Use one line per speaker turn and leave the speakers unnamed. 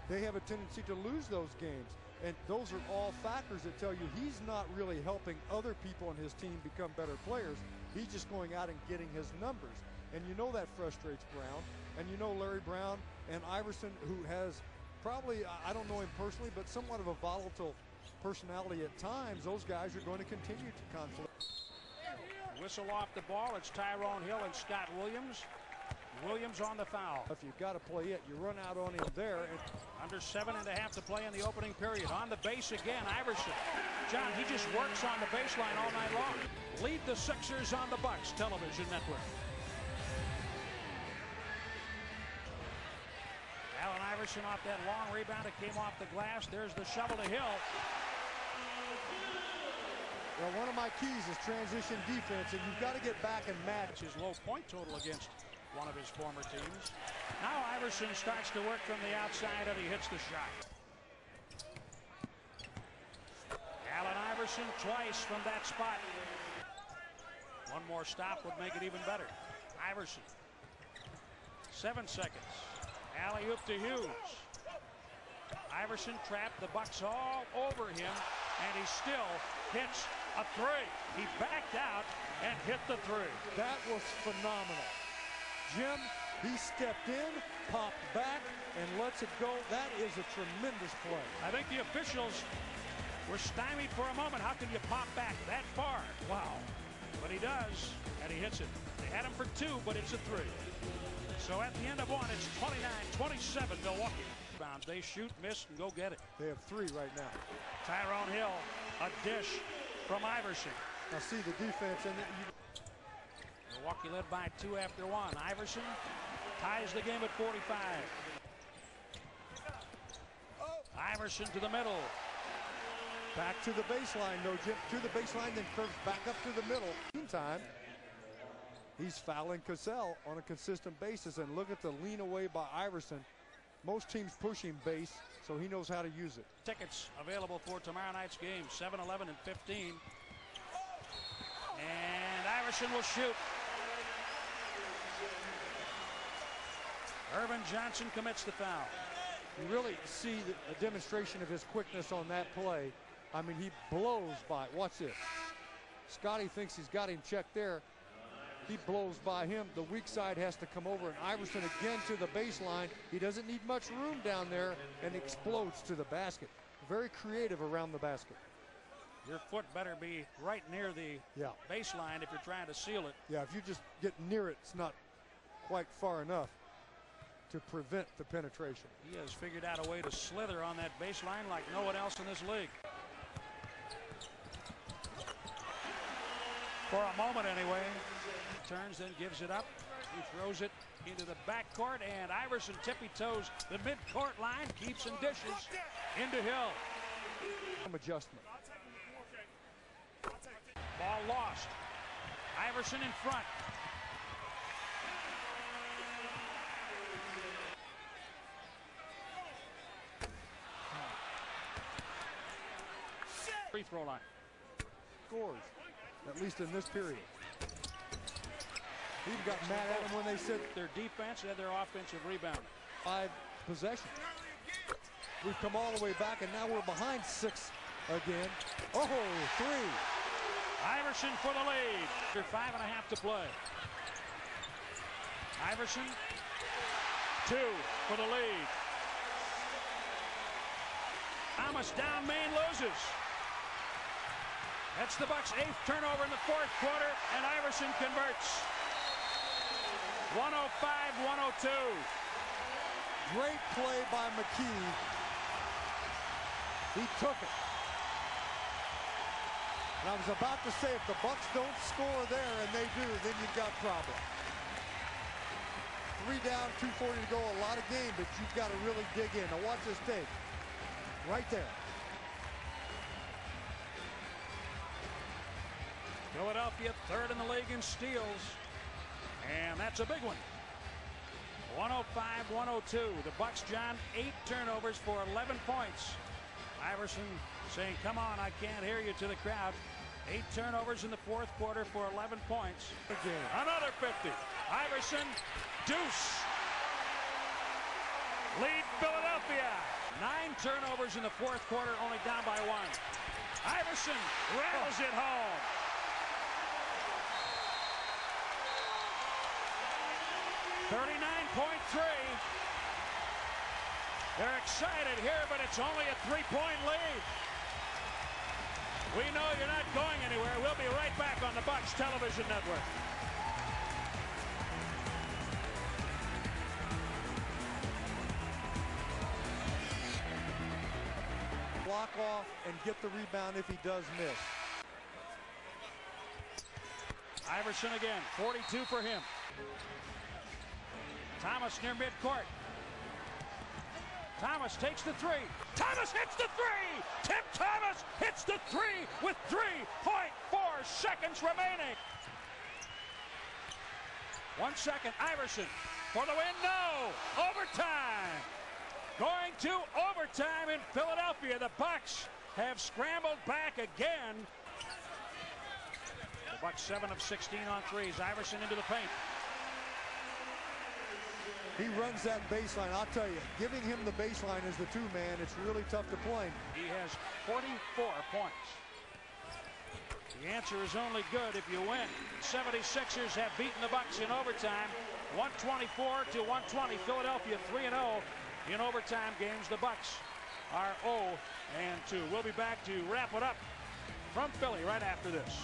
they have a tendency to lose those games. And those are all factors that tell you he's not really helping other people on his team become better players. He's just going out and getting his numbers. And you know that frustrates Brown. And you know Larry Brown and Iverson, who has probably, I don't know him personally, but somewhat of a volatile personality at times. Those guys are going to continue to conflict.
Whistle off the ball. It's Tyrone Hill and Scott Williams. Williams on the foul.
If you've got to play it, you run out on him there. And
under 7.5 to play in the opening period. On the base again, Iverson. John, he just works on the baseline all night long. Lead the Sixers on the Bucks television network. Allen Iverson off that long rebound. It came off the glass. There's the shovel to Hill.
Well, one of my keys is transition defense, and you've got to get back and match.
His low point total against one of his former teams. Now Iverson starts to work from the outside, and he hits the shot. Allen Iverson twice from that spot. One more stop would make it even better. Iverson. 7 seconds. Alley-oop to Hughes. Iverson trapped the Bucks all over him, and he still hits a three. He backed out and hit the three.
That was phenomenal. Jim, he stepped in, popped back, and lets it go. That is a tremendous play.
I think the officials were stymied for a moment. How can you pop back that far? Wow. But he does, and he hits it. They had him for 2, but it's a 3. So at the end of 1, it's 29-27 Milwaukee. Bounds. They shoot, miss, and go get it.
They have 3 right now.
Tyrone Hill, a dish from Iverson.
Now see the defense, and
Milwaukee led by 2 after 1. Iverson ties the game at 45. Iverson to the middle.
Back to the baseline, no, Jim. To the baseline, then curves back up to the middle. Meantime, he's fouling Cassell on a consistent basis, and look at the lean away by Iverson. Most teams push him base, so he knows how to use it.
Tickets available for tomorrow night's game, 7, 11, and 15. And Iverson will shoot. Irvin Johnson commits the foul.
You really see a demonstration of his quickness on that play. I mean, he blows by. Watch this. Scotty thinks he's got him checked there. He blows by him. The weak side has to come over, and Iverson again to the baseline. He doesn't need much room down there, and explodes to the basket. Very creative around the basket.
Your foot better be right near the baseline if you're trying to seal it.
Yeah, if you just get near it, it's not quite far enough to prevent the penetration.
He has figured out a way to slither on that baseline like no one else in this league. For a moment anyway. Turns, then gives it up. He throws it into the backcourt, and Iverson tippy-toes the mid-court line, keeps and dishes into Hill.
Adjustment.
Ball lost. Iverson in front. Free throw line.
Scores, at least in this period. He got mad at them when they said
their defense and their offensive rebound.
5 possessions. We've come all the way back, and now we're behind 6 again. Oh, 3.
Iverson for the lead. 5.5 to play. Iverson, 2 for the lead. Thomas down, Maine loses. That's the Bucks' 8th turnover in the 4th quarter, and Iverson converts. 105-102.
Great play by McKee. He took it. And I was about to say, if the Bucks don't score there, and they do, then you've got problems. 3 down, 2:40 to go, a lot of game, but you've got to really dig in. Now watch this take. Right there.
Philadelphia 3rd in the league in steals. And that's a big one. 105-102. The Bucks, John, 8 turnovers for 11 points. Iverson saying, come on, I can't hear you, to the crowd. 8 turnovers in the 4th quarter for 11 points.
Again.
Another 50. Iverson, deuce. Lead Philadelphia. turnovers in the fourth quarter, only down by 1. Iverson rattles it home. .3. They're excited here, but it's only a 3-point lead. We know you're not going anywhere. We'll be right back on the Bucks television network.
Block off and get the rebound if he does miss.
Iverson again, 42 for him. Thomas near midcourt. Thomas takes the 3. Thomas hits the 3! Tim Thomas hits the 3 with 3.4 seconds remaining. 1 second, Iverson for the win, no! Overtime! Going to overtime in Philadelphia. The Bucks have scrambled back again. The Bucks 7 of 16 on threes. Iverson into the paint.
He runs that baseline. I'll tell you, giving him the baseline as the two-man, it's really tough to play.
He has 44 points. The answer is only good if you win. 76ers have beaten the Bucks in overtime, 124 to 120. Philadelphia 3-0 in overtime games. The Bucks are 0-2. We'll be back to wrap it up from Philly right after this.